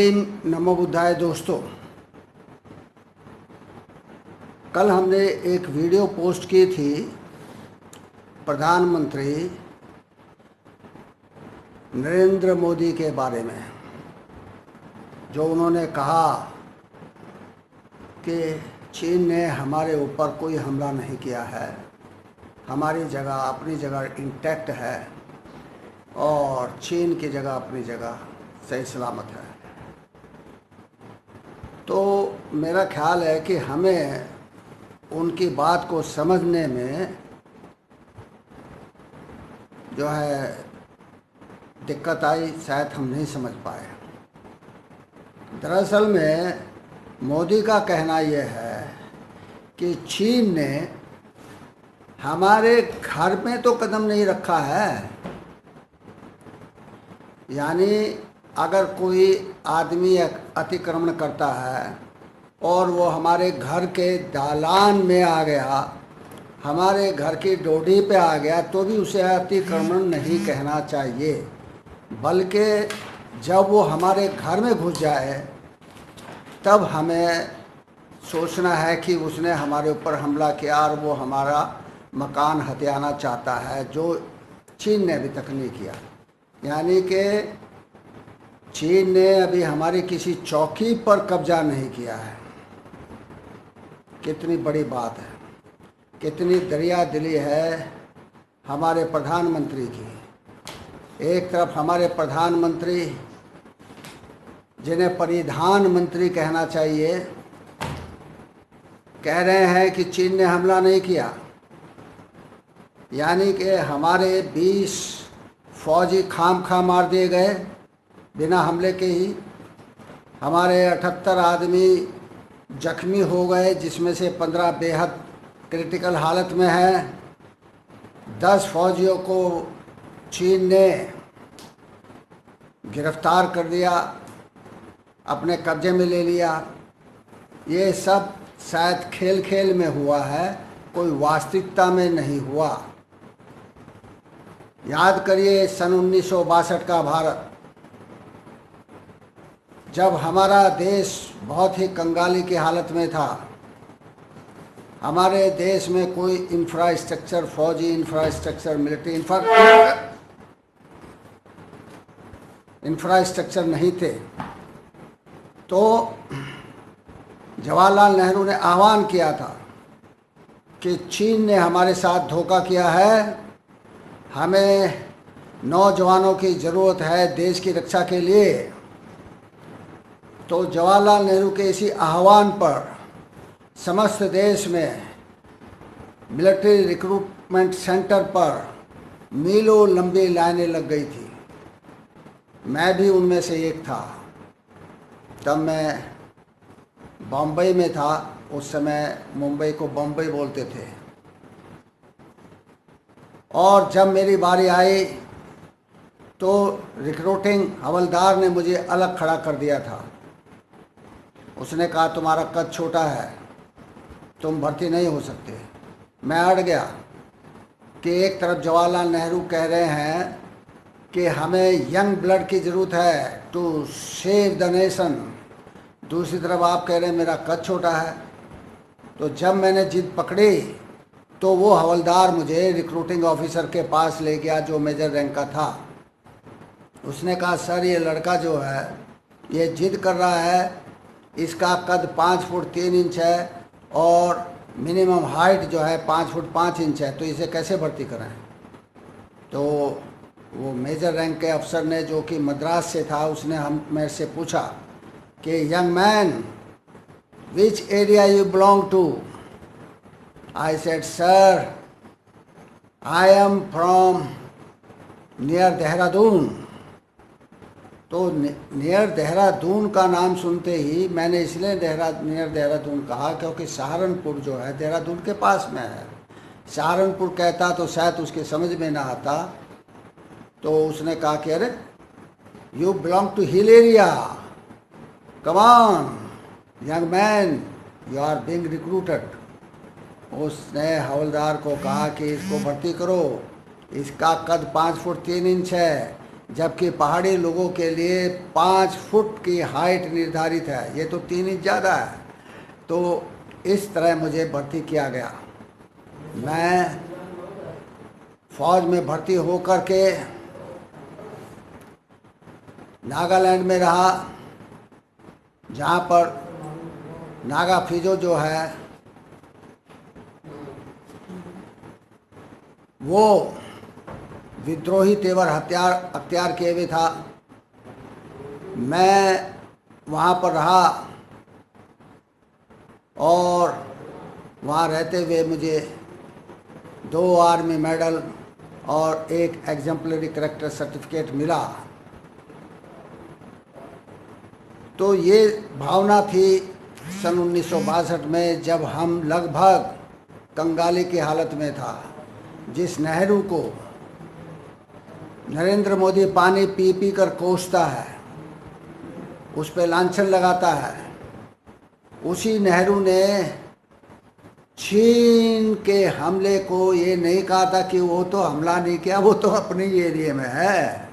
भीम नमो बुद्धाय। दोस्तों, कल हमने एक वीडियो पोस्ट की थी प्रधानमंत्री नरेंद्र मोदी के बारे में, जो उन्होंने कहा कि चीन ने हमारे ऊपर कोई हमला नहीं किया है, हमारी जगह अपनी जगह इंटैक्ट है और चीन की जगह अपनी जगह सही सलामत है। तो मेरा ख्याल है कि हमें उनकी बात को समझने में जो है दिक्कत आई, शायद हम नहीं समझ पाए। दरअसल में मोदी का कहना यह है कि चीन ने हमारे घर में तो कदम नहीं रखा है। यानी अगर कोई आदमी अतिक्रमण करता है और वो हमारे घर के दालान में आ गया, हमारे घर की डोडी पे आ गया, तो भी उसे अतिक्रमण नहीं कहना चाहिए, बल्कि जब वो हमारे घर में घुस जाए तब हमें सोचना है कि उसने हमारे ऊपर हमला किया और वो हमारा मकान हथियाना चाहता है, जो चीन ने अभी तक नहीं किया। यानी कि चीन ने अभी हमारी किसी चौकी पर कब्जा नहीं किया है। कितनी बड़ी बात है, कितनी दरिया दिली है हमारे प्रधानमंत्री की। एक तरफ हमारे प्रधानमंत्री, जिन्हें परिधान मंत्री कहना चाहिए, कह रहे हैं कि चीन ने हमला नहीं किया। यानी कि हमारे 20 फौजी खाम मार दिए गए बिना हमले के ही, हमारे 78 आदमी जख्मी हो गए, जिसमें से 15 बेहद क्रिटिकल हालत में हैं। 10 फौजियों को चीन ने गिरफ्तार कर दिया, अपने कब्जे में ले लिया। ये सब शायद खेल खेल में हुआ है, कोई वास्तविकता में नहीं हुआ। याद करिए सन 1962 का भारत, जब हमारा देश बहुत ही कंगाली की हालत में था। हमारे देश में कोई इंफ्रास्ट्रक्चर, फौजी इंफ्रास्ट्रक्चर, मिलिट्री इंफ्रास्ट्रक्चर नहीं थे। तो जवाहरलाल नेहरू ने आह्वान किया था कि चीन ने हमारे साथ धोखा किया है, हमें नौजवानों की ज़रूरत है देश की रक्षा के लिए। तो जवाहरलाल नेहरू के इसी आह्वान पर समस्त देश में मिलिट्री रिक्रूटमेंट सेंटर पर मीलों लंबी लाइनें लग गई थी। मैं भी उनमें से एक था। तब मैं बम्बई में था, उस समय मुंबई को बम्बई बोलते थे। और जब मेरी बारी आई तो रिक्रूटिंग हवलदार ने मुझे अलग खड़ा कर दिया था। उसने कहा तुम्हारा कद छोटा है, तुम भर्ती नहीं हो सकते। मैं अड़ गया कि एक तरफ जवाहरलाल नेहरू कह रहे हैं कि हमें यंग ब्लड की ज़रूरत है टू सेव द नेशन, दूसरी तरफ आप कह रहे हैं मेरा कद छोटा है। तो जब मैंने जिद पकड़ी तो वो हवलदार मुझे रिक्रूटिंग ऑफिसर के पास ले गया, जो मेजर रैंक का था। उसने कहा सर, ये लड़का जो है ये जिद कर रहा है, इसका कद 5 फुट 3 इंच है और मिनिमम हाइट जो है 5 फुट 5 इंच है, तो इसे कैसे भर्ती करें। तो वो मेजर रैंक के अफसर ने, जो कि मद्रास से था, उसने मेरे से पूछा कि young man, which area you belong to. I said sir, I am from near Dehradun. तो नियर देहरादून का नाम सुनते ही मैंने इसलिए नियर देहरादून कहा क्योंकि सहारनपुर जो है देहरादून के पास में है। सहारनपुर कहता तो शायद उसके समझ में ना आता। तो उसने कहा कि अरे you belong to hill area, come on young man, you are being recruited. उसने हवलदार को कहा कि इसको भर्ती करो, इसका कद 5 फुट 3 इंच है, जबकि पहाड़ी लोगों के लिए 5 फुट की हाइट निर्धारित है, ये तो 3 इंच ज़्यादा है। तो इस तरह मुझे भर्ती किया गया। मैं फौज में भर्ती होकर के नागालैंड में रहा, जहाँ पर नागा फिजो जो है वो विद्रोही तेवर अख्तियार किए हुए था। मैं वहाँ पर रहा और वहाँ रहते हुए मुझे 2 आर्मी मेडल और 1 एग्जाम्पलरी कैरेक्टर सर्टिफिकेट मिला। तो ये भावना थी सन 1962 में, जब हम लगभग कंगाली की हालत में था। जिस नेहरू को नरेंद्र मोदी पानी पी पी कर कोसता है, उस पे लांछन लगाता है, उसी नेहरू ने चीन के हमले को ये नहीं कहा था कि वो तो हमला नहीं किया, वो तो अपने एरिया में है।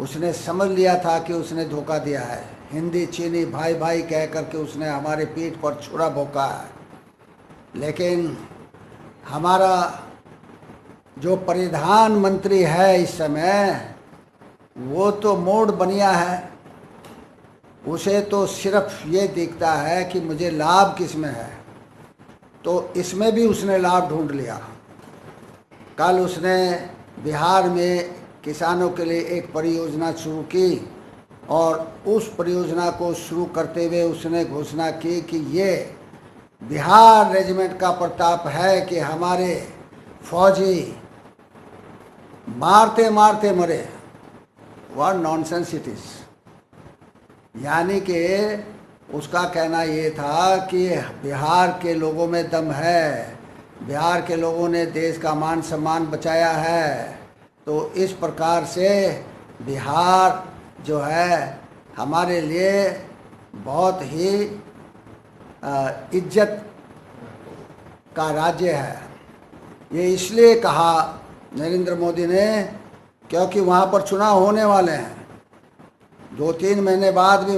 उसने समझ लिया था कि उसने धोखा दिया है। हिंदी चीनी भाई भाई कह करके उसने हमारे पीठ पर छुरा भोंका है। लेकिन हमारा जो प्रधानमंत्री है इस समय, वो तो मोड़ बनिया है। उसे तो सिर्फ ये दिखता है कि मुझे लाभ किस में है, तो इसमें भी उसने लाभ ढूंढ लिया। कल उसने बिहार में किसानों के लिए एक परियोजना शुरू की और उस परियोजना को शुरू करते हुए उसने घोषणा की कि ये बिहार रेजिमेंट का प्रताप है कि हमारे फौजी मारते मारते मरे। What nonsense it is. यानी कि उसका कहना ये था कि बिहार के लोगों में दम है, बिहार के लोगों ने देश का मान सम्मान बचाया है। तो इस प्रकार से बिहार जो है हमारे लिए बहुत ही इज्जत का राज्य है। ये इसलिए कहा नरेंद्र मोदी ने क्योंकि वहाँ पर चुनाव होने वाले हैं। 2-3 महीने बाद भी